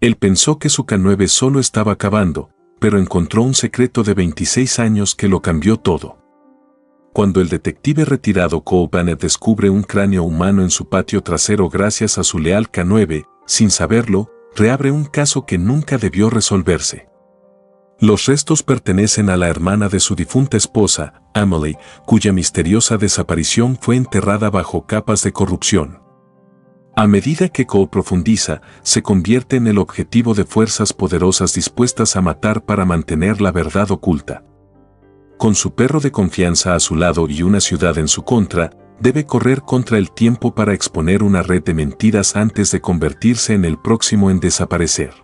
Él pensó que su K9 solo estaba acabando, pero encontró un secreto de 26 años que lo cambió todo. Cuando el detective retirado Cole Banner descubre un cráneo humano en su patio trasero gracias a su leal K9, sin saberlo, reabre un caso que nunca debió resolverse. Los restos pertenecen a la hermana de su difunta esposa, Emily, cuya misteriosa desaparición fue enterrada bajo capas de corrupción. A medida que Cole profundiza, se convierte en el objetivo de fuerzas poderosas dispuestas a matar para mantener la verdad oculta. Con su perro de confianza a su lado y una ciudad en su contra, debe correr contra el tiempo para exponer una red de mentiras antes de convertirse en el próximo en desaparecer.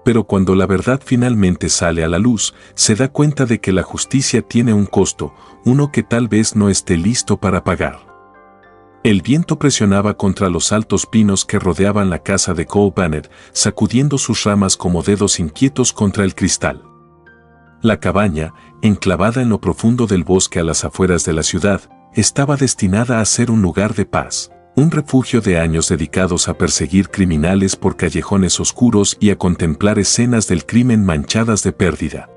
Pero cuando la verdad finalmente sale a la luz, se da cuenta de que la justicia tiene un costo, uno que tal vez no esté listo para pagar. El viento presionaba contra los altos pinos que rodeaban la casa de Cole Banner, sacudiendo sus ramas como dedos inquietos contra el cristal. La cabaña, enclavada en lo profundo del bosque a las afueras de la ciudad, estaba destinada a ser un lugar de paz, un refugio de años dedicados a perseguir criminales por callejones oscuros y a contemplar escenas del crimen manchadas de pérdida.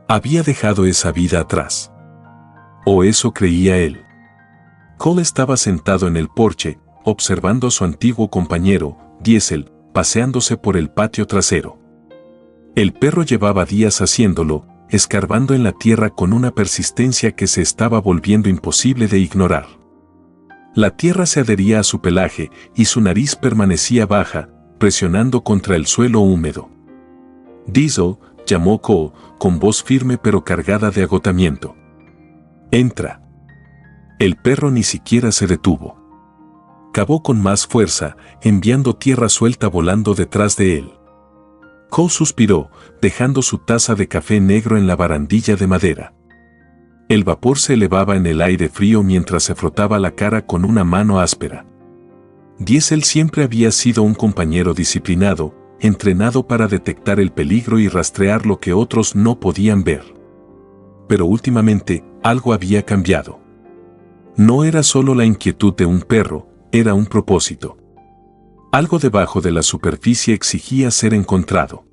Había dejado esa vida atrás. O eso creía él. Cole estaba sentado en el porche, observando a su antiguo compañero, Diesel, paseándose por el patio trasero. El perro llevaba días haciéndolo, escarbando en la tierra con una persistencia que se estaba volviendo imposible de ignorar. La tierra se adhería a su pelaje y su nariz permanecía baja, presionando contra el suelo húmedo. Diesel, llamó Cole, con voz firme pero cargada de agotamiento. «Entra». El perro ni siquiera se detuvo. Cavó con más fuerza, enviando tierra suelta volando detrás de él. Cole suspiró, dejando su taza de café negro en la barandilla de madera. El vapor se elevaba en el aire frío mientras se frotaba la cara con una mano áspera. Diesel siempre había sido un compañero disciplinado, entrenado para detectar el peligro y rastrear lo que otros no podían ver. Pero últimamente, algo había cambiado. No era solo la inquietud de un perro, era un propósito. Algo debajo de la superficie exigía ser encontrado.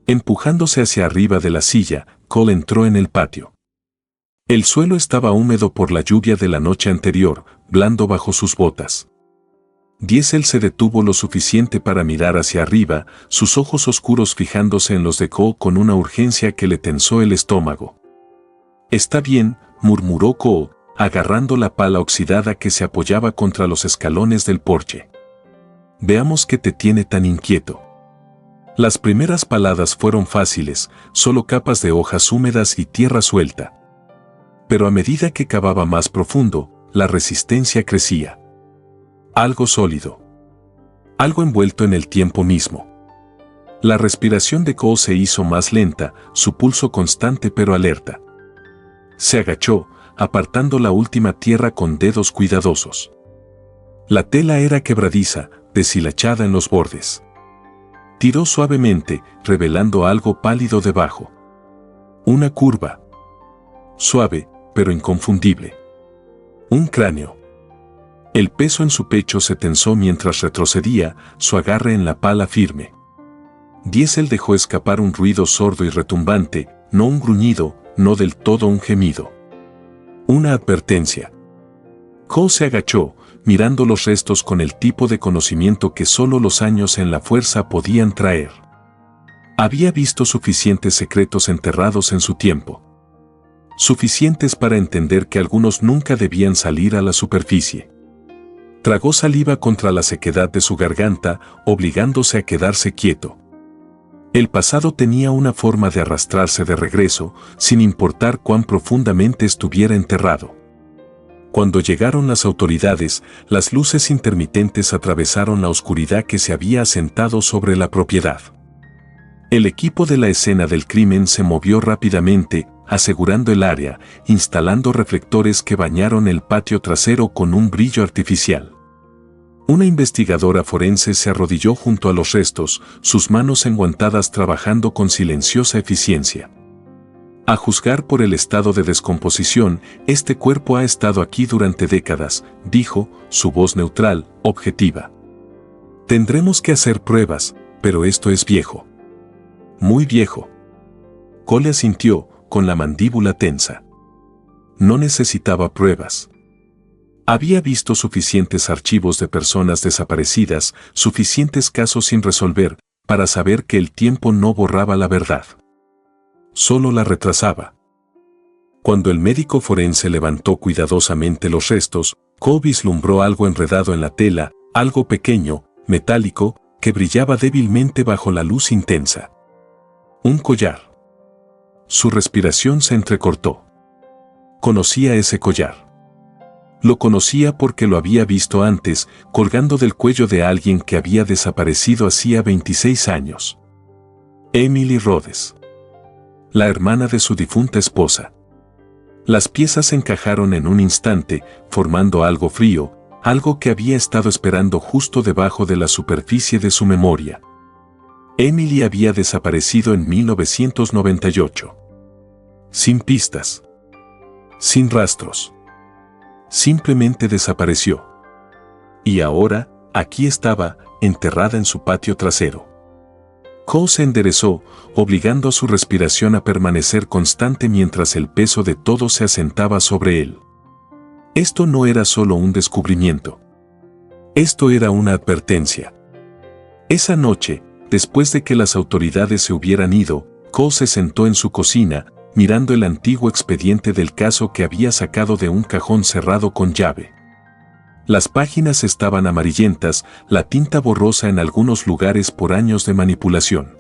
Empujándose hacia arriba de la silla, Cole entró en el patio. El suelo estaba húmedo por la lluvia de la noche anterior, blando bajo sus botas. Diesel se detuvo lo suficiente para mirar hacia arriba, sus ojos oscuros fijándose en los de Cole con una urgencia que le tensó el estómago. «Está bien», murmuró Cole, agarrando la pala oxidada que se apoyaba contra los escalones del porche. «Veamos qué te tiene tan inquieto». Las primeras paladas fueron fáciles, solo capas de hojas húmedas y tierra suelta. Pero a medida que cavaba más profundo, la resistencia crecía. Algo sólido. Algo envuelto en el tiempo mismo. La respiración de Cole se hizo más lenta, su pulso constante pero alerta. Se agachó, apartando la última tierra con dedos cuidadosos. La tela era quebradiza, deshilachada en los bordes. Tiró suavemente, revelando algo pálido debajo. Una curva. Suave, pero inconfundible. Un cráneo. El peso en su pecho se tensó mientras retrocedía, su agarre en la pala firme. Diesel dejó escapar un ruido sordo y retumbante, no un gruñido, no del todo un gemido. Una advertencia. Cole se agachó, mirando los restos con el tipo de conocimiento que solo los años en la fuerza podían traer. Había visto suficientes secretos enterrados en su tiempo. Suficientes para entender que algunos nunca debían salir a la superficie. Tragó saliva contra la sequedad de su garganta, obligándose a quedarse quieto. El pasado tenía una forma de arrastrarse de regreso, sin importar cuán profundamente estuviera enterrado. Cuando llegaron las autoridades, las luces intermitentes atravesaron la oscuridad que se había asentado sobre la propiedad. El equipo de la escena del crimen se movió rápidamente, asegurando el área, instalando reflectores que bañaron el patio trasero con un brillo artificial. Una investigadora forense se arrodilló junto a los restos, sus manos enguantadas trabajando con silenciosa eficiencia. A juzgar por el estado de descomposición, este cuerpo ha estado aquí durante décadas, dijo, su voz neutral, objetiva. Tendremos que hacer pruebas, pero esto es viejo. Muy viejo. Cole asintió, con la mandíbula tensa. No necesitaba pruebas. Había visto suficientes archivos de personas desaparecidas, suficientes casos sin resolver, para saber que el tiempo no borraba la verdad. Solo la retrasaba. Cuando el médico forense levantó cuidadosamente los restos, Cole vislumbró algo enredado en la tela, algo pequeño, metálico, que brillaba débilmente bajo la luz intensa. Un collar. Su respiración se entrecortó. Conocía ese collar. Lo conocía porque lo había visto antes, colgando del cuello de alguien que había desaparecido hacía 26 años. Emily Rhodes. La hermana de su difunta esposa. Las piezas se encajaron en un instante, formando algo frío, algo que había estado esperando justo debajo de la superficie de su memoria. Emily había desaparecido en 1998. Sin pistas. Sin rastros. Simplemente desapareció. Y ahora, aquí estaba, enterrada en su patio trasero. Cole se enderezó, obligando a su respiración a permanecer constante mientras el peso de todo se asentaba sobre él. Esto no era solo un descubrimiento. Esto era una advertencia. Esa noche, después de que las autoridades se hubieran ido, Cole se sentó en su cocina, mirando el antiguo expediente del caso que había sacado de un cajón cerrado con llave. Las páginas estaban amarillentas, la tinta borrosa en algunos lugares por años de manipulación.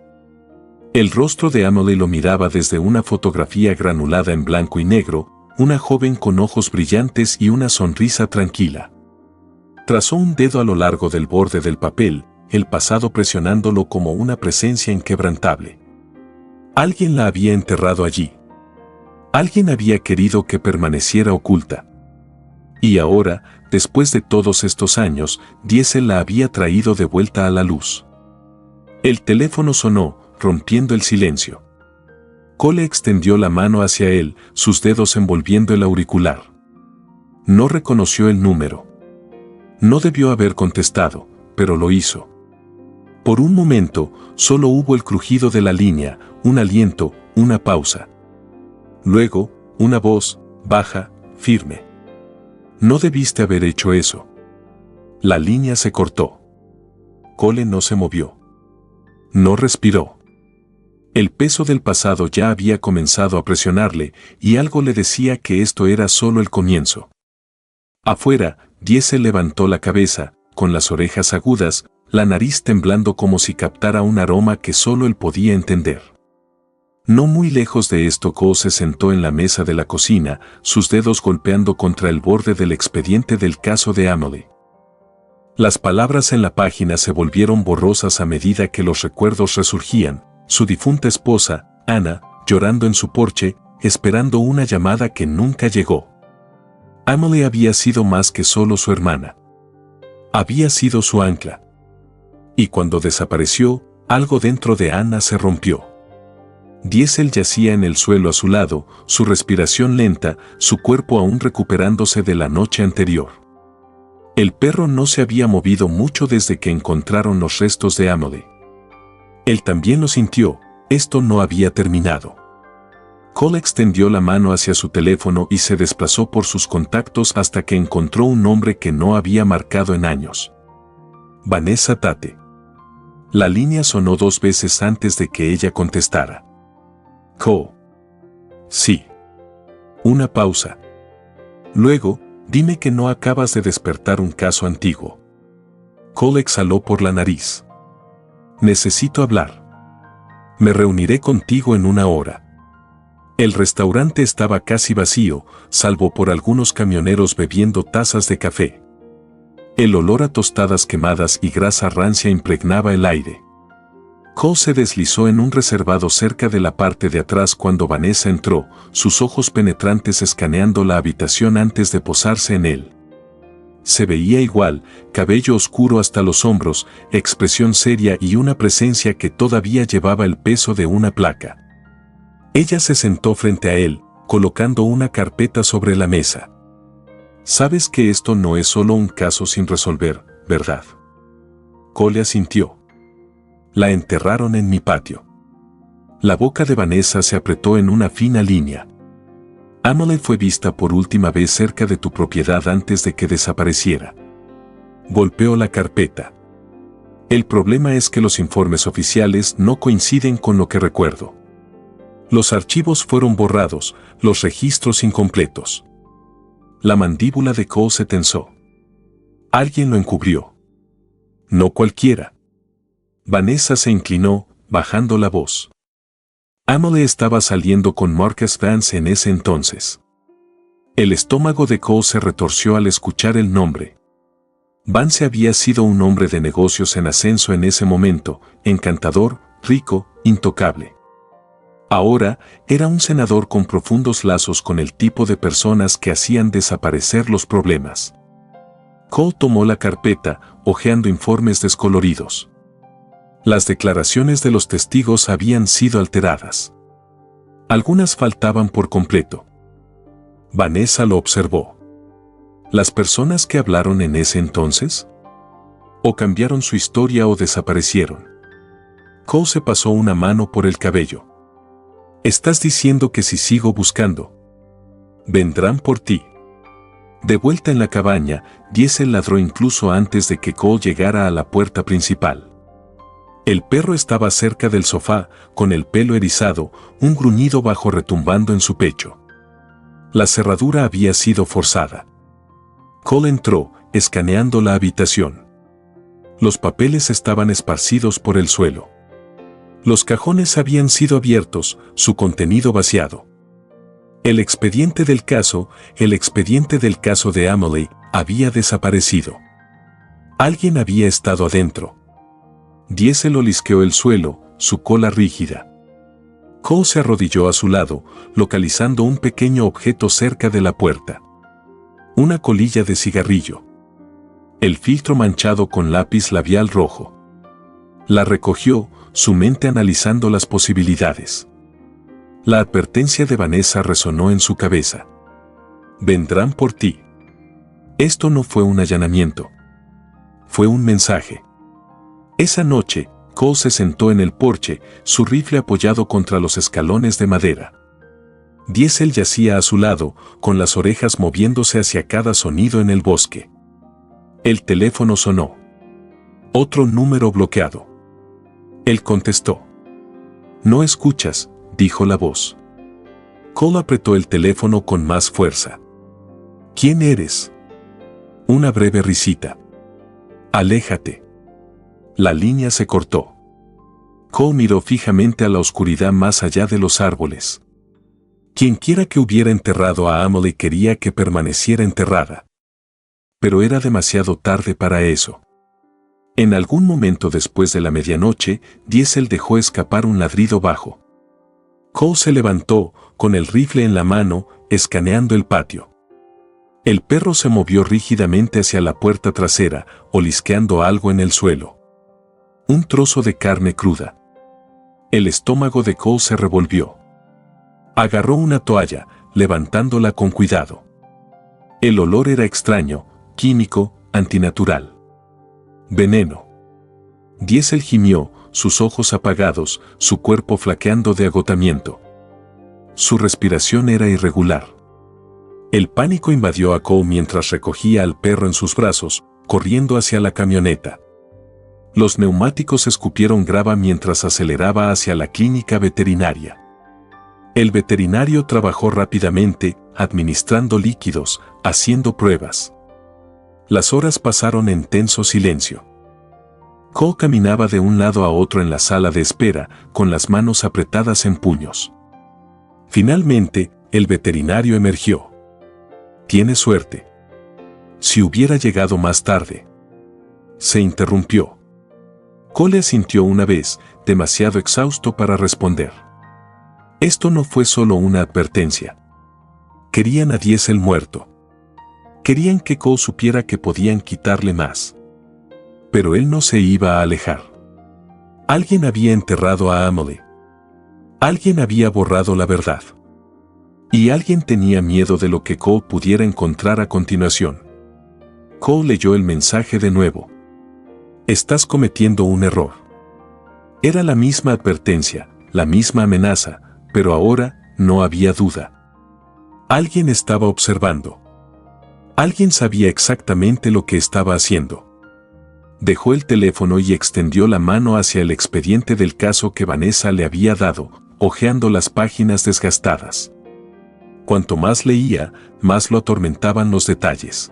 El rostro de Emily lo miraba desde una fotografía granulada en blanco y negro, una joven con ojos brillantes y una sonrisa tranquila. Trazó un dedo a lo largo del borde del papel, el pasado presionándolo como una presencia inquebrantable. Alguien la había enterrado allí. Alguien había querido que permaneciera oculta. Y ahora, después de todos estos años, Diesel la había traído de vuelta a la luz. El teléfono sonó, rompiendo el silencio. Cole extendió la mano hacia él, sus dedos envolviendo el auricular. No reconoció el número. No debió haber contestado, pero lo hizo. Por un momento, solo hubo el crujido de la línea, un aliento, una pausa. Luego, una voz, baja, firme. No debiste haber hecho eso. La línea se cortó. Cole no se movió. No respiró. El peso del pasado ya había comenzado a presionarle, y algo le decía que esto era solo el comienzo. Afuera, Diesel levantó la cabeza, con las orejas agudas, la nariz temblando como si captara un aroma que solo él podía entender. No muy lejos de esto, Cole se sentó en la mesa de la cocina, sus dedos golpeando contra el borde del expediente del caso de Emily. Las palabras en la página se volvieron borrosas a medida que los recuerdos resurgían, su difunta esposa, Anna, llorando en su porche, esperando una llamada que nunca llegó. Emily había sido más que solo su hermana. Había sido su ancla. Y cuando desapareció, algo dentro de Anna se rompió. Diesel yacía en el suelo a su lado, su respiración lenta, su cuerpo aún recuperándose de la noche anterior. El perro no se había movido mucho desde que encontraron los restos de Emily. Él también lo sintió, esto no había terminado. Cole extendió la mano hacia su teléfono y se desplazó por sus contactos hasta que encontró un nombre que no había marcado en años. Vanessa Tate. La línea sonó 2 veces antes de que ella contestara. Cole. Sí. Una pausa. Luego, dime que no acabas de despertar un caso antiguo. Cole exhaló por la nariz. Necesito hablar. Me reuniré contigo en 1 hora. El restaurante estaba casi vacío, salvo por algunos camioneros bebiendo tazas de café. El olor a tostadas quemadas y grasa rancia impregnaba el aire. Cole se deslizó en un reservado cerca de la parte de atrás cuando Vanessa entró, sus ojos penetrantes escaneando la habitación antes de posarse en él. Se veía igual, cabello oscuro hasta los hombros, expresión seria y una presencia que todavía llevaba el peso de una placa. Ella se sentó frente a él, colocando una carpeta sobre la mesa. Sabes que esto no es solo un caso sin resolver, ¿verdad? Cole asintió. La enterraron en mi patio. La boca de Vanessa se apretó en una fina línea. Amelie fue vista por última vez cerca de tu propiedad antes de que desapareciera. Golpeó la carpeta. El problema es que los informes oficiales no coinciden con lo que recuerdo. Los archivos fueron borrados, los registros incompletos. La mandíbula de Cole se tensó. Alguien lo encubrió. No cualquiera. Vanessa se inclinó, bajando la voz. Amelie estaba saliendo con Marcus Vance en ese entonces. El estómago de Cole se retorció al escuchar el nombre. Vance había sido un hombre de negocios en ascenso en ese momento, encantador, rico, intocable. Ahora era un senador con profundos lazos con el tipo de personas que hacían desaparecer los problemas. Cole tomó la carpeta, hojeando informes descoloridos. Las declaraciones de los testigos habían sido alteradas. Algunas faltaban por completo. Vanessa lo observó. ¿Las personas que hablaron en ese entonces? ¿O cambiaron su historia o desaparecieron? Cole se pasó una mano por el cabello. ¿Estás diciendo que si sigo buscando, vendrán por ti? De vuelta en la cabaña, Diesel ladró incluso antes de que Cole llegara a la puerta principal. El perro estaba cerca del sofá, con el pelo erizado, un gruñido bajo retumbando en su pecho. La cerradura había sido forzada. Cole entró, escaneando la habitación. Los papeles estaban esparcidos por el suelo. Los cajones habían sido abiertos, su contenido vaciado. El expediente del caso de Amelie, había desaparecido. Alguien había estado adentro. Diesel olisqueó el suelo, su cola rígida. Cole se arrodilló a su lado, localizando un pequeño objeto cerca de la puerta. Una colilla de cigarrillo. El filtro manchado con lápiz labial rojo. La recogió, su mente analizando las posibilidades. La advertencia de Vanessa resonó en su cabeza. Vendrán por ti. Esto no fue un allanamiento. Fue un mensaje. Esa noche, Cole se sentó en el porche, su rifle apoyado contra los escalones de madera. Diesel yacía a su lado, con las orejas moviéndose hacia cada sonido en el bosque. El teléfono sonó. Otro número bloqueado. Él contestó. «No escuchas», dijo la voz. Cole apretó el teléfono con más fuerza. «¿Quién eres?» Una breve risita. «Aléjate». La línea se cortó. Cole miró fijamente a la oscuridad más allá de los árboles. Quienquiera que hubiera enterrado a Amelie quería que permaneciera enterrada. Pero era demasiado tarde para eso. En algún momento después de la medianoche, Diesel dejó escapar un ladrido bajo. Cole se levantó, con el rifle en la mano, escaneando el patio. El perro se movió rígidamente hacia la puerta trasera, olisqueando algo en el suelo. Un trozo de carne cruda. El estómago de Cole se revolvió. Agarró una toalla, levantándola con cuidado. El olor era extraño, químico, antinatural. Veneno. Diesel gimió, sus ojos apagados, su cuerpo flaqueando de agotamiento. Su respiración era irregular. El pánico invadió a Cole mientras recogía al perro en sus brazos, corriendo hacia la camioneta. Los neumáticos escupieron grava mientras aceleraba hacia la clínica veterinaria. El veterinario trabajó rápidamente, administrando líquidos, haciendo pruebas. Las horas pasaron en tenso silencio. Cole caminaba de un lado a otro en la sala de espera, con las manos apretadas en puños. Finalmente, el veterinario emergió. «Tiene suerte. Si hubiera llegado más tarde». Se interrumpió. Cole asintió una vez, demasiado exhausto para responder. Esto no fue solo una advertencia. Querían a Diesel muerto. Querían que Cole supiera que podían quitarle más. Pero él no se iba a alejar. Alguien había enterrado a Amelie. Alguien había borrado la verdad. Y alguien tenía miedo de lo que Cole pudiera encontrar a continuación. Cole leyó el mensaje de nuevo. «Estás cometiendo un error. Era la misma advertencia, la misma amenaza, pero ahora no había duda. Alguien estaba observando. Alguien sabía exactamente lo que estaba haciendo. Dejó el teléfono y extendió la mano hacia el expediente del caso que Vanessa le había dado, hojeando las páginas desgastadas. Cuanto más leía, más lo atormentaban los detalles.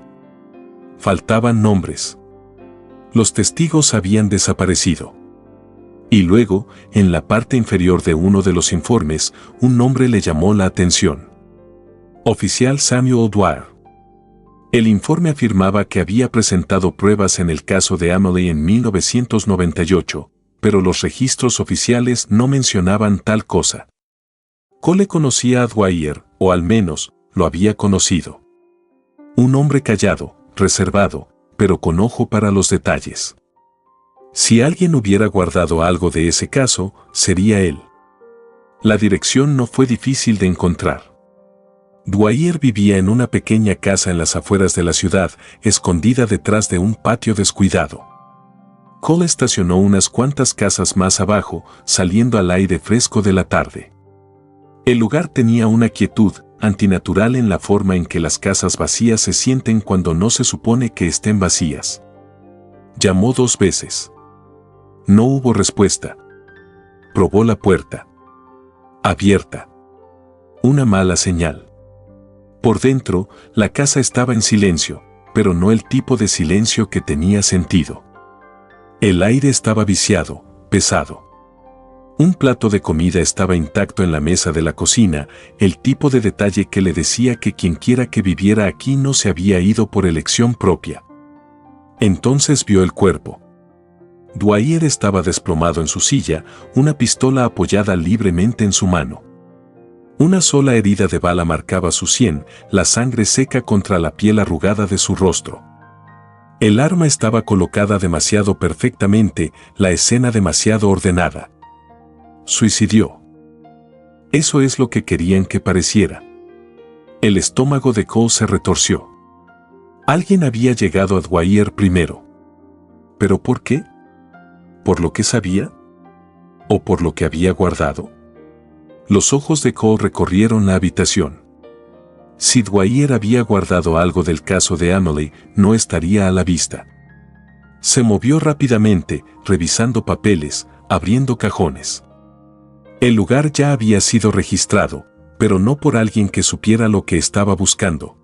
Faltaban nombres. Los testigos habían desaparecido. Y luego, en la parte inferior de uno de los informes, un nombre le llamó la atención. Oficial Samuel Dwyer. El informe afirmaba que había presentado pruebas en el caso de Amelie en 1998, pero los registros oficiales no mencionaban tal cosa. Cole conocía a Dwyer, o al menos, lo había conocido. Un hombre callado, reservado, pero con ojo para los detalles. Si alguien hubiera guardado algo de ese caso, sería él. La dirección no fue difícil de encontrar. Dwyer vivía en una pequeña casa en las afueras de la ciudad, escondida detrás de un patio descuidado. Cole estacionó unas cuantas casas más abajo, saliendo al aire fresco de la tarde. El lugar tenía una quietud antinatural en la forma en que las casas vacías se sienten cuando no se supone que estén vacías. Llamó 2 veces. No hubo respuesta. Probó la puerta. Abierta. Una mala señal. Por dentro, la casa estaba en silencio, pero no el tipo de silencio que tenía sentido. El aire estaba viciado, pesado. Un plato de comida estaba intacto en la mesa de la cocina, el tipo de detalle que le decía que quienquiera que viviera aquí no se había ido por elección propia. Entonces vio el cuerpo. Dwyer estaba desplomado en su silla, una pistola apoyada libremente en su mano. Una sola herida de bala marcaba su sien, la sangre seca contra la piel arrugada de su rostro. El arma estaba colocada demasiado perfectamente, la escena demasiado ordenada. Suicidió. Eso es lo que querían que pareciera. El estómago de Cole se retorció. Alguien había llegado a Dwyer primero. ¿Pero por qué? ¿Por lo que sabía? ¿O por lo que había guardado? Los ojos de Cole recorrieron la habitación. Si Dwyer había guardado algo del caso de Amelie, no estaría a la vista. Se movió rápidamente, revisando papeles, abriendo cajones. El lugar ya había sido registrado, pero no por alguien que supiera lo que estaba buscando.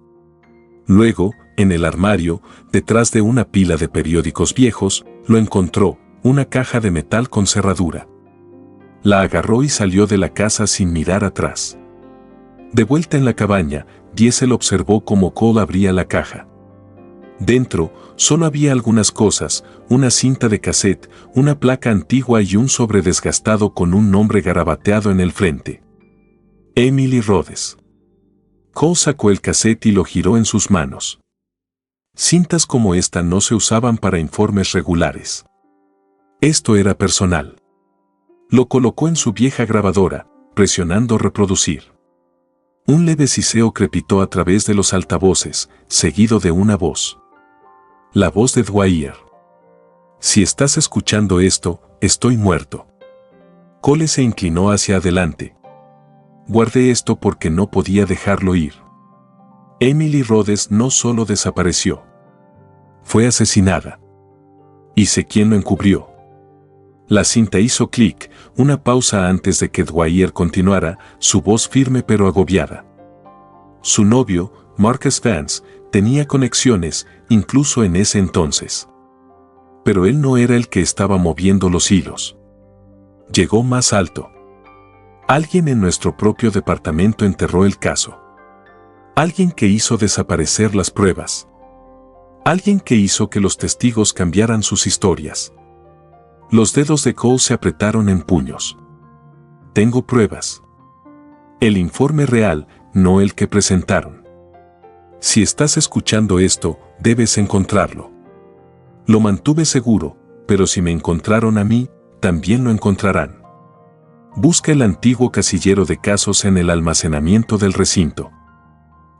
Luego, en el armario, detrás de una pila de periódicos viejos, lo encontró, una caja de metal con cerradura. La agarró y salió de la casa sin mirar atrás. De vuelta en la cabaña, Diesel observó cómo Cole abría la caja. Dentro, solo había algunas cosas, una cinta de cassette, una placa antigua y un sobre desgastado con un nombre garabateado en el frente. Emily Rhodes. Cole sacó el cassette y lo giró en sus manos. Cintas como esta no se usaban para informes regulares. Esto era personal. Lo colocó en su vieja grabadora, presionando reproducir. Un leve siseo crepitó a través de los altavoces, seguido de una voz. La voz de Dwyer. Si estás escuchando esto, estoy muerto. Cole se inclinó hacia adelante. Guardé esto porque no podía dejarlo ir. Emily Rhodes no solo desapareció. Fue asesinada. Y sé quién lo encubrió. La cinta hizo clic, una pausa antes de que Dwyer continuara, su voz firme pero agobiada. Su novio, Marcus Vance, tenía conexiones, incluso en ese entonces. Pero él no era el que estaba moviendo los hilos. Llegó más alto. Alguien en nuestro propio departamento enterró el caso. Alguien que hizo desaparecer las pruebas. Alguien que hizo que los testigos cambiaran sus historias. Los dedos de Cole se apretaron en puños. Tengo pruebas. El informe real, no el que presentaron. Si estás escuchando esto, debes encontrarlo. Lo mantuve seguro, pero si me encontraron a mí, también lo encontrarán. Busca el antiguo casillero de casos en el almacenamiento del recinto.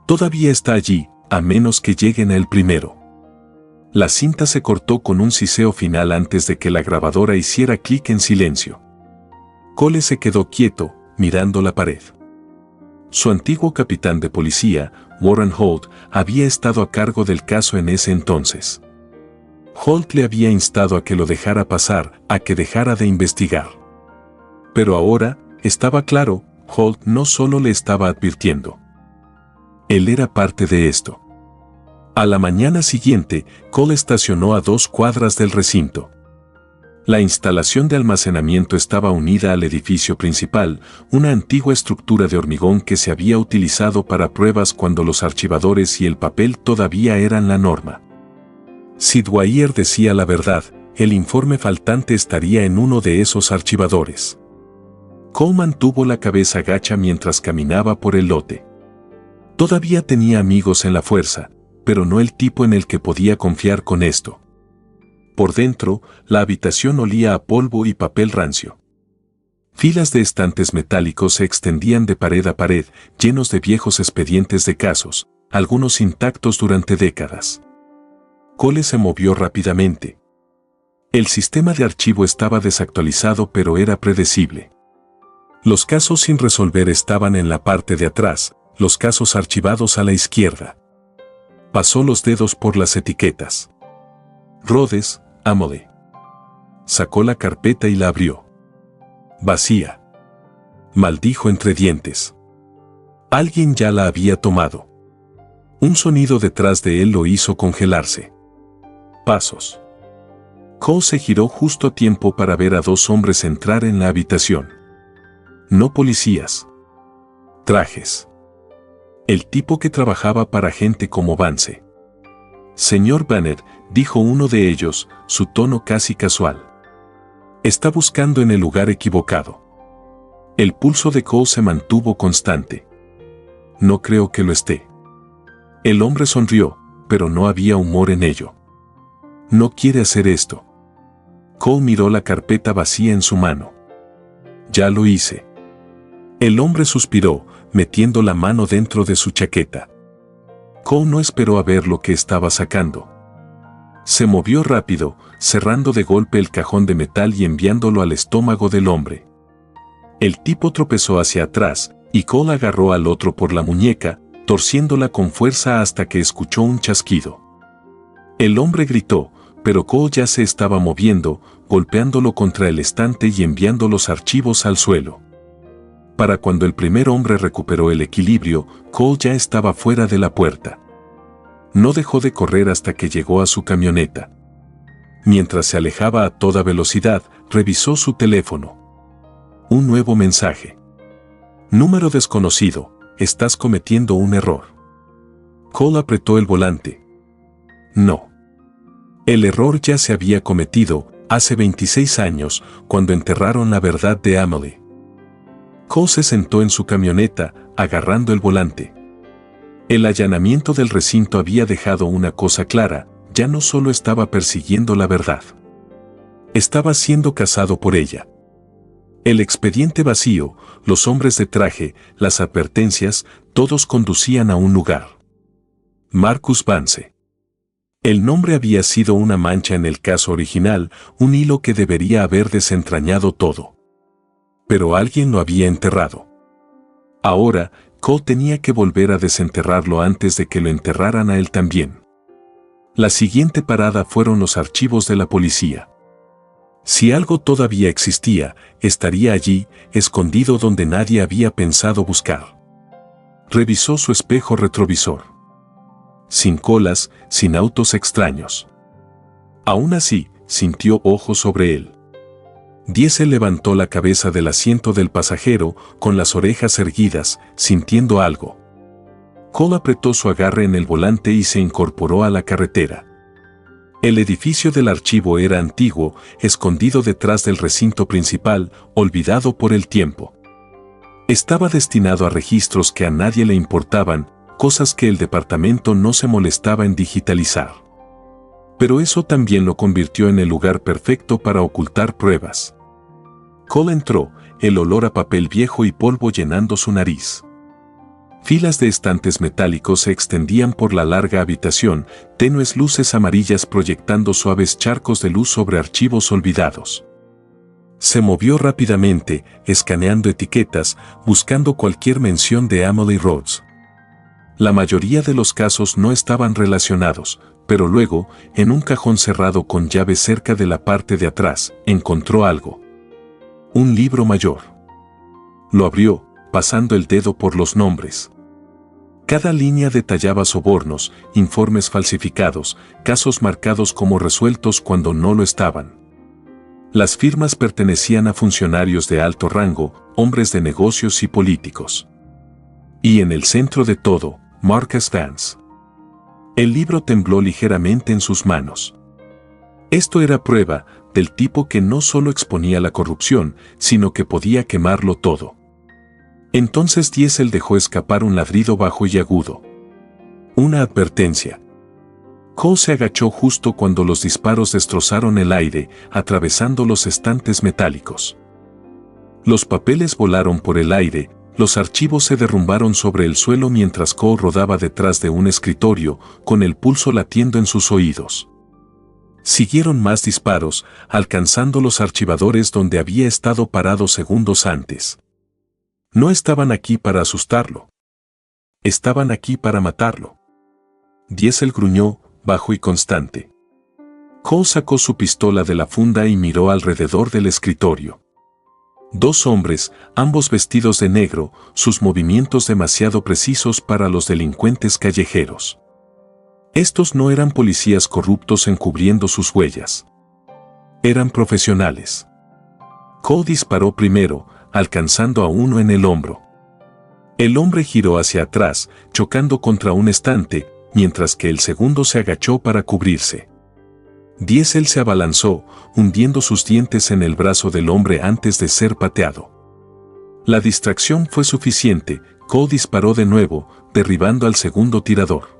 Todavía está allí, a menos que lleguen a él primero. La cinta se cortó con un siseo final antes de que la grabadora hiciera clic en silencio. Cole se quedó quieto, mirando la pared. Su antiguo capitán de policía, Warren Holt, había estado a cargo del caso en ese entonces. Holt le había instado a que lo dejara pasar, a que dejara de investigar. Pero ahora, estaba claro, Holt no solo le estaba advirtiendo. Él era parte de esto. A la mañana siguiente, Cole estacionó a 2 cuadras del recinto. La instalación de almacenamiento estaba unida al edificio principal, una antigua estructura de hormigón que se había utilizado para pruebas cuando los archivadores y el papel todavía eran la norma. Si Dwyer decía la verdad, el informe faltante estaría en uno de esos archivadores. Cole mantuvo la cabeza gacha mientras caminaba por el lote. Todavía tenía amigos en la fuerza, pero no el tipo en el que podía confiar con esto. Por dentro, la habitación olía a polvo y papel rancio. Filas de estantes metálicos se extendían de pared a pared, llenos de viejos expedientes de casos, algunos intactos durante décadas. Cole se movió rápidamente. El sistema de archivo estaba desactualizado, pero era predecible. Los casos sin resolver estaban en la parte de atrás, los casos archivados a la izquierda. Pasó los dedos por las etiquetas. Rhodes, Amole. Sacó la carpeta y la abrió. Vacía. Maldijo entre dientes. Alguien ya la había tomado. Un sonido detrás de él lo hizo congelarse. Pasos. Cole se giró justo a tiempo para ver a 2 hombres entrar en la habitación. No policías. Trajes. El tipo que trabajaba para gente como Vance. Señor Banner, dijo uno de ellos, su tono casi casual. Está buscando en el lugar equivocado. El pulso de Cole se mantuvo constante. No creo que lo esté. El hombre sonrió, pero no había humor en ello. No quiere hacer esto. Cole miró la carpeta vacía en su mano. Ya lo hice. El hombre suspiró, metiendo la mano dentro de su chaqueta. Cole no esperó a ver lo que estaba sacando. Se movió rápido, cerrando de golpe el cajón de metal y enviándolo al estómago del hombre. El tipo tropezó hacia atrás, y Cole agarró al otro por la muñeca, torciéndola con fuerza hasta que escuchó un chasquido. El hombre gritó, pero Cole ya se estaba moviendo, golpeándolo contra el estante y enviando los archivos al suelo. Para cuando el primer hombre recuperó el equilibrio, Cole ya estaba fuera de la puerta. No dejó de correr hasta que llegó a su camioneta. Mientras se alejaba a toda velocidad, revisó su teléfono. Un nuevo mensaje. Número desconocido, estás cometiendo un error. Cole apretó el volante. No. El error ya se había cometido, hace 26 años, cuando enterraron la verdad de Amelie. Cole se sentó en su camioneta, agarrando el volante. El allanamiento del recinto había dejado una cosa clara, ya no solo estaba persiguiendo la verdad. Estaba siendo cazado por ella. El expediente vacío, los hombres de traje, las advertencias, todos conducían a un lugar. Marcus Vance. El nombre había sido una mancha en el caso original, un hilo que debería haber desentrañado todo. Pero alguien lo había enterrado. Ahora, Cole tenía que volver a desenterrarlo antes de que lo enterraran a él también. La siguiente parada fueron los archivos de la policía. Si algo todavía existía, estaría allí, escondido donde nadie había pensado buscar. Revisó su espejo retrovisor. Sin colas, sin autos extraños. Aún así, sintió ojos sobre él. Diesel levantó la cabeza del asiento del pasajero, con las orejas erguidas, sintiendo algo. Cole apretó su agarre en el volante y se incorporó a la carretera. El edificio del archivo era antiguo, escondido detrás del recinto principal, olvidado por el tiempo. Estaba destinado a registros que a nadie le importaban, cosas que el departamento no se molestaba en digitalizar. Pero eso también lo convirtió en el lugar perfecto para ocultar pruebas. Cole entró, el olor a papel viejo y polvo llenando su nariz. Filas de estantes metálicos se extendían por la larga habitación, tenues luces amarillas proyectando suaves charcos de luz sobre archivos olvidados. Se movió rápidamente, escaneando etiquetas, buscando cualquier mención de Emily Rhodes. La mayoría de los casos no estaban relacionados, pero luego, en un cajón cerrado con llave cerca de la parte de atrás, encontró algo. Un libro mayor. Lo abrió, pasando el dedo por los nombres. Cada línea detallaba sobornos, informes falsificados, casos marcados como resueltos cuando no lo estaban. Las firmas pertenecían a funcionarios de alto rango, hombres de negocios y políticos. Y en el centro de todo, Marcus Vance. El libro tembló ligeramente en sus manos. Esto era prueba del tipo que no solo exponía la corrupción, sino que podía quemarlo todo. Entonces Diesel dejó escapar un ladrido bajo y agudo. Una advertencia. Cole se agachó justo cuando los disparos destrozaron el aire, atravesando los estantes metálicos. Los papeles volaron por el aire, los archivos se derrumbaron sobre el suelo mientras Cole rodaba detrás de un escritorio, con el pulso latiendo en sus oídos. Siguieron más disparos, alcanzando los archivadores donde había estado parado segundos antes. No estaban aquí para asustarlo. Estaban aquí para matarlo. Diesel gruñó, bajo y constante. Cole sacó su pistola de la funda y miró alrededor del escritorio. Dos hombres, ambos vestidos de negro, sus movimientos demasiado precisos para los delincuentes callejeros. Estos no eran policías corruptos encubriendo sus huellas. Eran profesionales. Cole disparó primero, alcanzando a uno en el hombro. El hombre giró hacia atrás, chocando contra un estante, mientras que el segundo se agachó para cubrirse. Diesel se abalanzó, hundiendo sus dientes en el brazo del hombre antes de ser pateado. La distracción fue suficiente, Cole disparó de nuevo, derribando al segundo tirador.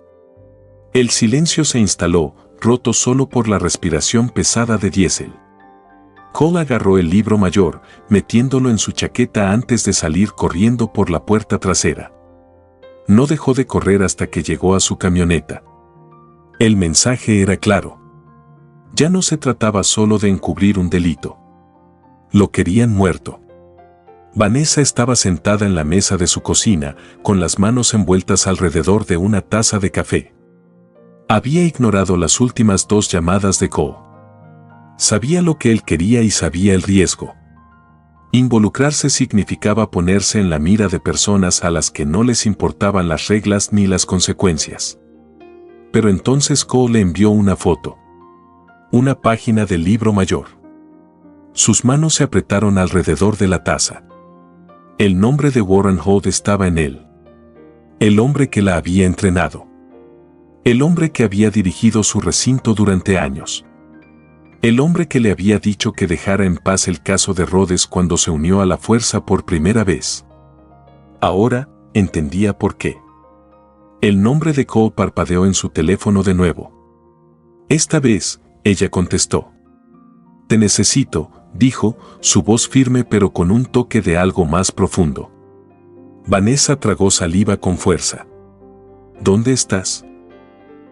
El silencio se instaló, roto solo por la respiración pesada de Diesel. Cole agarró el libro mayor, metiéndolo en su chaqueta antes de salir corriendo por la puerta trasera. No dejó de correr hasta que llegó a su camioneta. El mensaje era claro. Ya no se trataba solo de encubrir un delito. Lo querían muerto. Vanessa estaba sentada en la mesa de su cocina, con las manos envueltas alrededor de una taza de café. Había ignorado las últimas dos llamadas de Cole. Sabía lo que él quería y sabía el riesgo. Involucrarse significaba ponerse en la mira de personas a las que no les importaban las reglas ni las consecuencias. Pero entonces Cole le envió una foto. Una página del libro mayor. Sus manos se apretaron alrededor de la taza. El nombre de Warren Holt estaba en él. El hombre que la había entrenado. El hombre que había dirigido su recinto durante años. El hombre que le había dicho que dejara en paz el caso de Rhodes cuando se unió a la fuerza por primera vez. Ahora, entendía por qué. El nombre de Cole parpadeó en su teléfono de nuevo. Esta vez, ella contestó. Te necesito, dijo, su voz firme pero con un toque de algo más profundo. Vanessa tragó saliva con fuerza. ¿Dónde estás?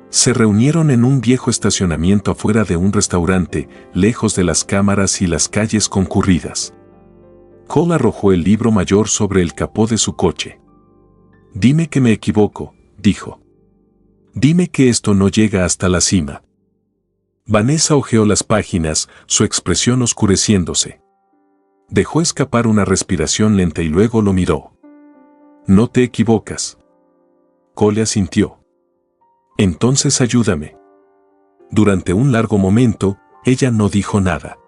Se reunieron en un viejo estacionamiento afuera de un restaurante, lejos de las cámaras y las calles concurridas. Cole arrojó el libro mayor sobre el capó de su coche. Dime que me equivoco, dijo. Dime que esto no llega hasta la cima. Vanessa hojeó las páginas, su expresión oscureciéndose. Dejó escapar una respiración lenta y luego lo miró. No te equivocas. Cole asintió. Entonces ayúdame. Durante un largo momento, ella no dijo nada.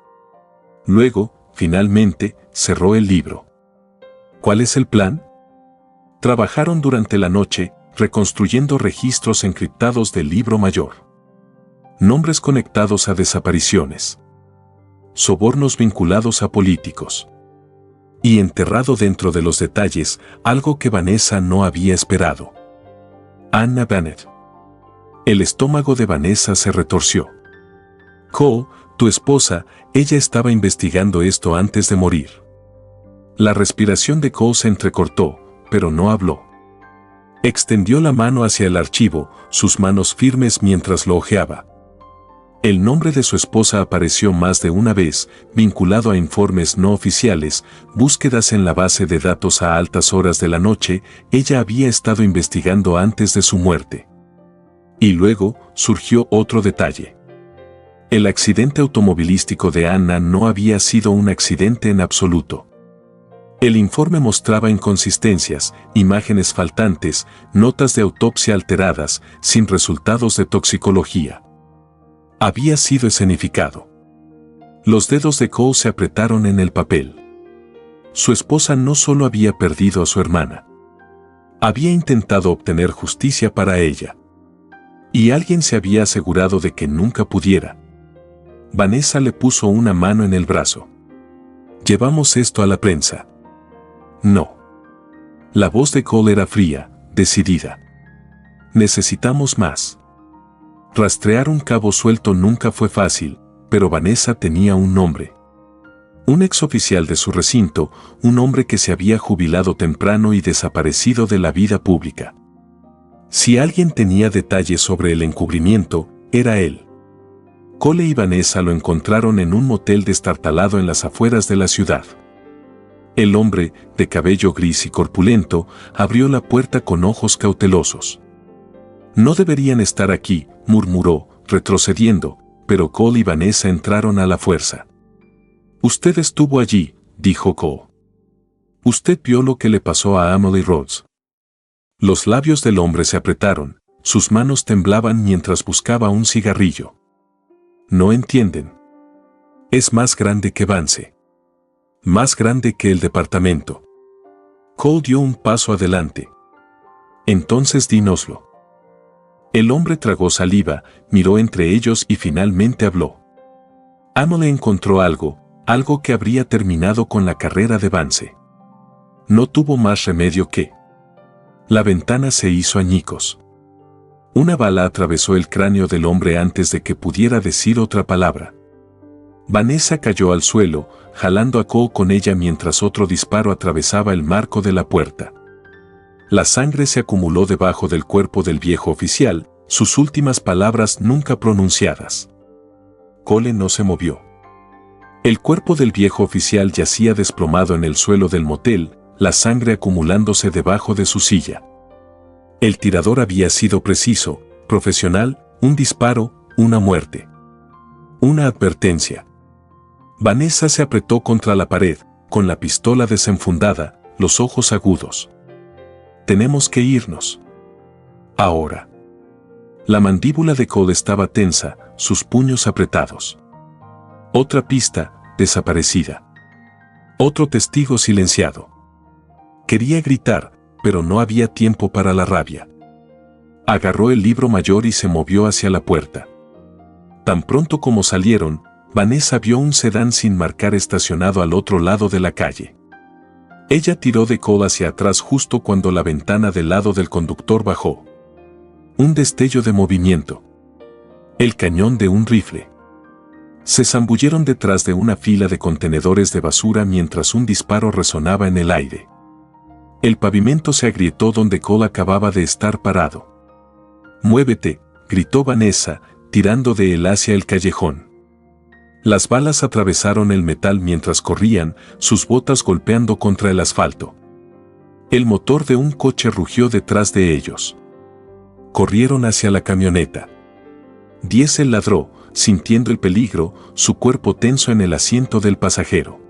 Luego, finalmente, cerró el libro. ¿Cuál es el plan? Trabajaron durante la noche, reconstruyendo registros encriptados del libro mayor. Nombres conectados a desapariciones. Sobornos vinculados a políticos. Y enterrado dentro de los detalles, algo que Vanessa no había esperado. Anna Bennett. El estómago de Vanessa se retorció. Cole, tu esposa, ella estaba investigando esto antes de morir. La respiración de Cole se entrecortó, pero no habló. Extendió la mano hacia el archivo, sus manos firmes mientras lo hojeaba. El nombre de su esposa apareció más de una vez, vinculado a informes no oficiales, búsquedas en la base de datos a altas horas de la noche. Ella había estado investigando antes de su muerte. Y luego, surgió otro detalle. El accidente automovilístico de Anna no había sido un accidente en absoluto. El informe mostraba inconsistencias, imágenes faltantes, notas de autopsia alteradas, sin resultados de toxicología. Había sido escenificado. Los dedos de Cole se apretaron en el papel. Su esposa no solo había perdido a su hermana. Había intentado obtener justicia para ella. Y alguien se había asegurado de que nunca pudiera. Vanessa le puso una mano en el brazo. «Llevamos esto a la prensa». «No». La voz de Cole era fría, decidida. «Necesitamos más». Rastrear un cabo suelto nunca fue fácil, pero Vanessa tenía un nombre. Un exoficial de su recinto, un hombre que se había jubilado temprano y desaparecido de la vida pública. Si alguien tenía detalles sobre el encubrimiento, era él. Cole y Vanessa lo encontraron en un motel destartalado en las afueras de la ciudad. El hombre, de cabello gris y corpulento, abrió la puerta con ojos cautelosos. «No deberían estar aquí», murmuró, retrocediendo, pero Cole y Vanessa entraron a la fuerza. «Usted estuvo allí», dijo Cole. «Usted vio lo que le pasó a Emily Rhodes». Los labios del hombre se apretaron, sus manos temblaban mientras buscaba un cigarrillo. «No entienden. Es más grande que Vance. Más grande que el departamento». Cole dio un paso adelante. «Entonces dínoslo». El hombre tragó saliva, miró entre ellos y finalmente habló. Emily encontró algo que habría terminado con la carrera de Vance. No tuvo más remedio que... La ventana se hizo añicos. Una bala atravesó el cráneo del hombre antes de que pudiera decir otra palabra. Vanessa cayó al suelo, jalando a Cole con ella mientras otro disparo atravesaba el marco de la puerta. La sangre se acumuló debajo del cuerpo del viejo oficial, sus últimas palabras nunca pronunciadas. Cole no se movió. El cuerpo del viejo oficial yacía desplomado en el suelo del motel, la sangre acumulándose debajo de su silla. El tirador había sido preciso, profesional, un disparo, una muerte. Una advertencia. Vanessa se apretó contra la pared, con la pistola desenfundada, los ojos agudos. «Tenemos que irnos. Ahora». La mandíbula de Cole estaba tensa, sus puños apretados. Otra pista, desaparecida. Otro testigo silenciado. Quería gritar, pero no había tiempo para la rabia. Agarró el libro mayor y se movió hacia la puerta. Tan pronto como salieron, Vanessa vio un sedán sin marcar estacionado al otro lado de la calle. Ella tiró de Cole hacia atrás justo cuando la ventana del lado del conductor bajó. Un destello de movimiento. El cañón de un rifle. Se zambulleron detrás de una fila de contenedores de basura mientras un disparo resonaba en el aire. El pavimento se agrietó donde Cole acababa de estar parado. «Muévete», gritó Vanessa, tirando de él hacia el callejón. Las balas atravesaron el metal mientras corrían, sus botas golpeando contra el asfalto. El motor de un coche rugió detrás de ellos. Corrieron hacia la camioneta. Diesel ladró, sintiendo el peligro, su cuerpo tenso en el asiento del pasajero.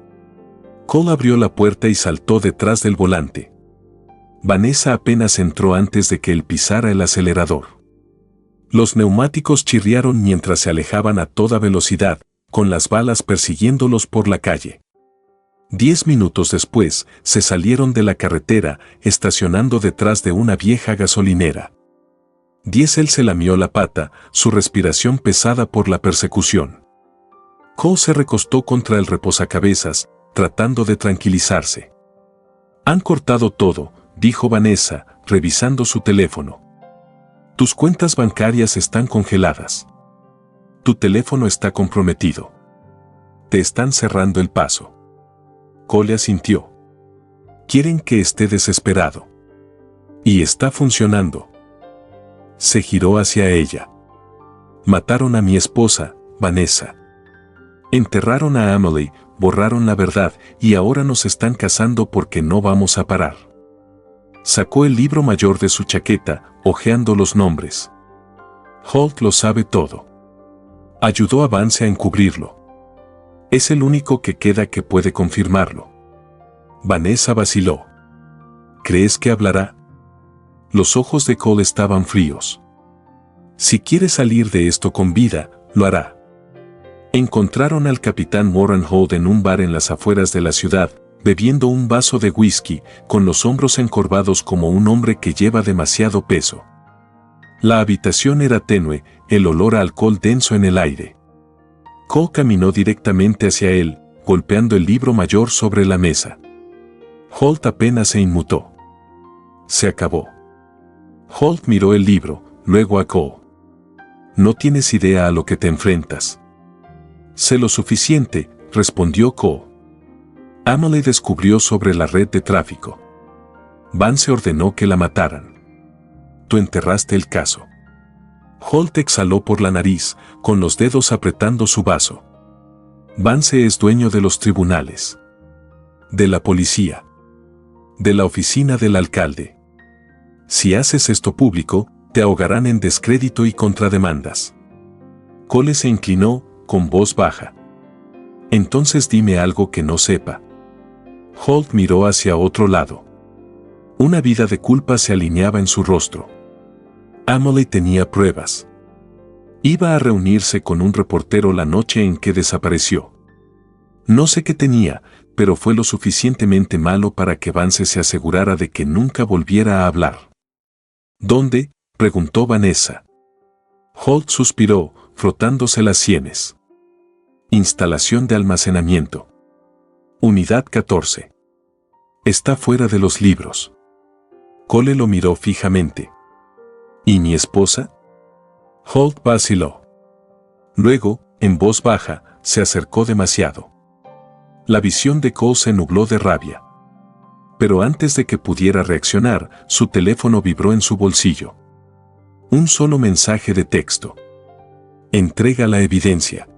Cole abrió la puerta y saltó detrás del volante. Vanessa apenas entró antes de que él pisara el acelerador. Los neumáticos chirriaron mientras se alejaban a toda velocidad, con las balas persiguiéndolos por la calle. 10 minutos después, se salieron de la carretera, estacionando detrás de una vieja gasolinera. Diesel se lamió la pata, su respiración pesada por la persecución. Cole se recostó contra el reposacabezas, tratando de tranquilizarse. «Han cortado todo», dijo Vanessa, revisando su teléfono. «Tus cuentas bancarias están congeladas. Tu teléfono está comprometido. Te están cerrando el paso». Cole asintió. «Quieren que esté desesperado». Y está funcionando. Se giró hacia ella. Mataron a mi esposa, Vanessa. Enterraron a Emily, borraron la verdad y ahora nos están cazando porque no vamos a parar. Sacó el libro mayor de su chaqueta, hojeando los nombres. Holt lo sabe todo. Ayudó a Vance a encubrirlo. Es el único que queda que puede confirmarlo. Vanessa vaciló. ¿Crees que hablará? Los ojos de Cole estaban fríos. Si quiere salir de esto con vida, lo hará. Encontraron al capitán Warren Holt en un bar en las afueras de la ciudad, bebiendo un vaso de whisky, con los hombros encorvados como un hombre que lleva demasiado peso. La habitación era tenue, el olor a alcohol denso en el aire. Cole caminó directamente hacia él, golpeando el libro mayor sobre la mesa. Holt apenas se inmutó. Se acabó. Holt miró el libro, luego a Cole. No tienes idea a lo que te enfrentas. Sé lo suficiente, respondió Cole. Emily descubrió sobre la red de tráfico. Vance ordenó que la mataran. Tú enterraste el caso. Holt exhaló por la nariz, con los dedos apretando su vaso. Vance es dueño de los tribunales. De la policía. De la oficina del alcalde. Si haces esto público, te ahogarán en descrédito y contrademandas. Cole se inclinó, con voz baja. Entonces dime algo que no sepa. Holt miró hacia otro lado. Una vida de culpa se alineaba en su rostro. Emily tenía pruebas. Iba a reunirse con un reportero la noche en que desapareció. No sé qué tenía, pero fue lo suficientemente malo para que Vance se asegurara de que nunca volviera a hablar. ¿Dónde?, preguntó Vanessa. Holt suspiró, frotándose las sienes. Instalación de almacenamiento. Unidad 14. Está fuera de los libros. Cole lo miró fijamente. ¿Y mi esposa? Holt vaciló. Luego, en voz baja, se acercó demasiado. La visión de Cole se nubló de rabia. Pero antes de que pudiera reaccionar, su teléfono vibró en su bolsillo. Un solo mensaje de texto. Entrega la evidencia.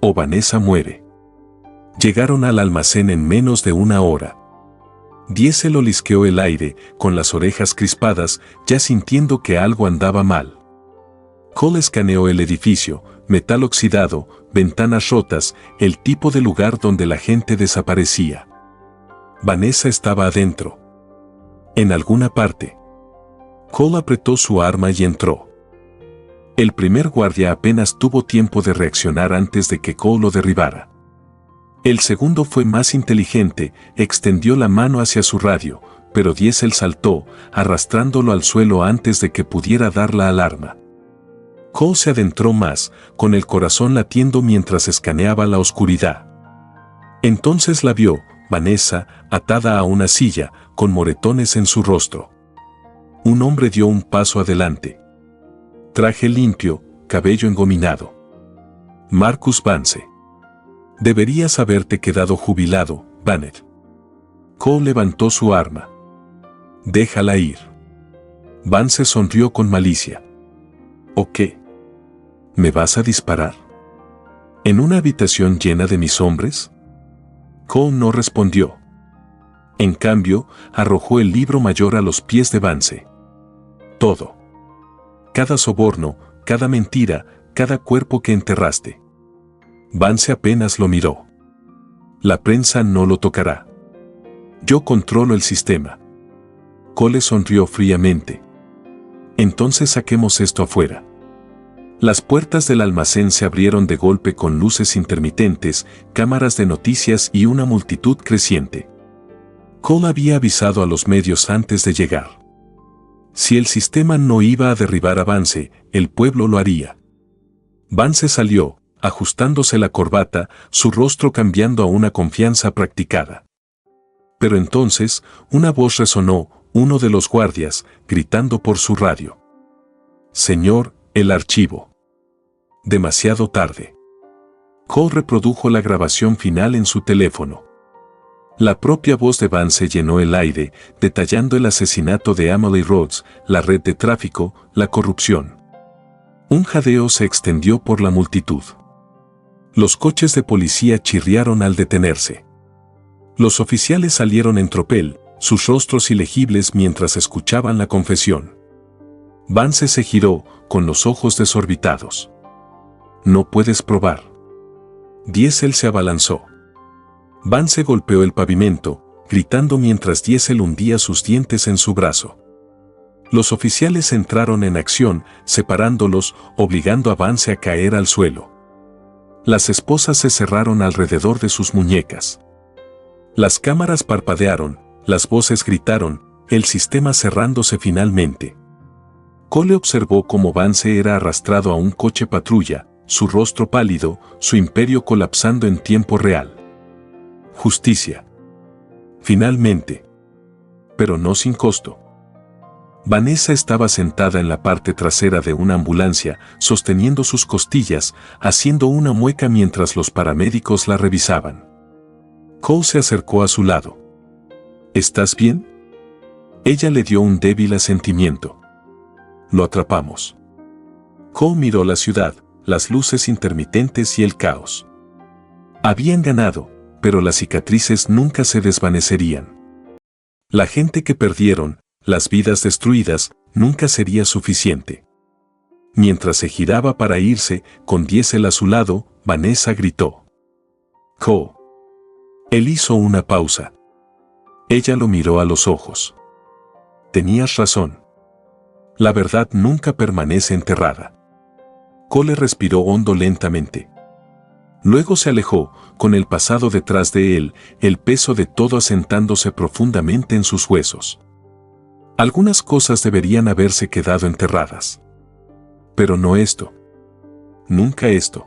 O Vanessa muere. Llegaron al almacén en menos de una hora. Diesel olisqueó el aire, con las orejas crispadas, ya sintiendo que algo andaba mal. Cole escaneó el edificio, metal oxidado, ventanas rotas, el tipo de lugar donde la gente desaparecía. Vanessa estaba adentro. En alguna parte. Cole apretó su arma y entró. El primer guardia apenas tuvo tiempo de reaccionar antes de que Cole lo derribara. El segundo fue más inteligente, extendió la mano hacia su radio, pero Diesel saltó, arrastrándolo al suelo antes de que pudiera dar la alarma. Cole se adentró más, con el corazón latiendo mientras escaneaba la oscuridad. Entonces la vio, Vanessa, atada a una silla, con moretones en su rostro. Un hombre dio un paso adelante. Traje limpio, cabello engominado. Marcus Vance. Deberías haberte quedado jubilado, Bennett. Cole levantó su arma. Déjala ir. Vance sonrió con malicia. ¿O qué? ¿Me vas a disparar? ¿En una habitación llena de mis hombres? Cole no respondió. En cambio, arrojó el libro mayor a los pies de Vance. Todo. Cada soborno, cada mentira, cada cuerpo que enterraste. Vance apenas lo miró. La prensa no lo tocará. Yo controlo el sistema. Cole sonrió fríamente. Entonces saquemos esto afuera. Las puertas del almacén se abrieron de golpe con luces intermitentes, cámaras de noticias y una multitud creciente. Cole había avisado a los medios antes de llegar. Si el sistema no iba a derribar a Vance, el pueblo lo haría. Vance salió, ajustándose la corbata, su rostro cambiando a una confianza practicada. Pero entonces, una voz resonó, uno de los guardias, gritando por su radio. Señor, el archivo. Demasiado tarde. Cole reprodujo la grabación final en su teléfono. La propia voz de Vance llenó el aire, detallando el asesinato de Emily Rhodes, la red de tráfico, la corrupción. Un jadeo se extendió por la multitud. Los coches de policía chirriaron al detenerse. Los oficiales salieron en tropel, sus rostros ilegibles mientras escuchaban la confesión. Vance se giró, con los ojos desorbitados. «No puedes probar». Diesel se abalanzó. Vance golpeó el pavimento, gritando mientras Diesel hundía sus dientes en su brazo. Los oficiales entraron en acción, separándolos, obligando a Vance a caer al suelo. Las esposas se cerraron alrededor de sus muñecas. Las cámaras parpadearon, las voces gritaron, el sistema cerrándose finalmente. Cole observó cómo Vance era arrastrado a un coche patrulla, su rostro pálido, su imperio colapsando en tiempo real. Justicia. Finalmente. Pero no sin costo. Vanessa estaba sentada en la parte trasera de una ambulancia, sosteniendo sus costillas, haciendo una mueca mientras los paramédicos la revisaban. Cole se acercó a su lado. ¿Estás bien? Ella le dio un débil asentimiento. Lo atrapamos. Cole miró la ciudad, las luces intermitentes y el caos. Habían ganado, pero las cicatrices nunca se desvanecerían. La gente que perdieron, las vidas destruidas, nunca sería suficiente. Mientras se giraba para irse, con Diesel a su lado, Vanessa gritó. «Cole». Él hizo una pausa. Ella lo miró a los ojos. «Tenías razón. La verdad nunca permanece enterrada». Cole respiró hondo lentamente. Luego se alejó, con el pasado detrás de él, el peso de todo asentándose profundamente en sus huesos. Algunas cosas deberían haberse quedado enterradas. Pero no esto. Nunca esto.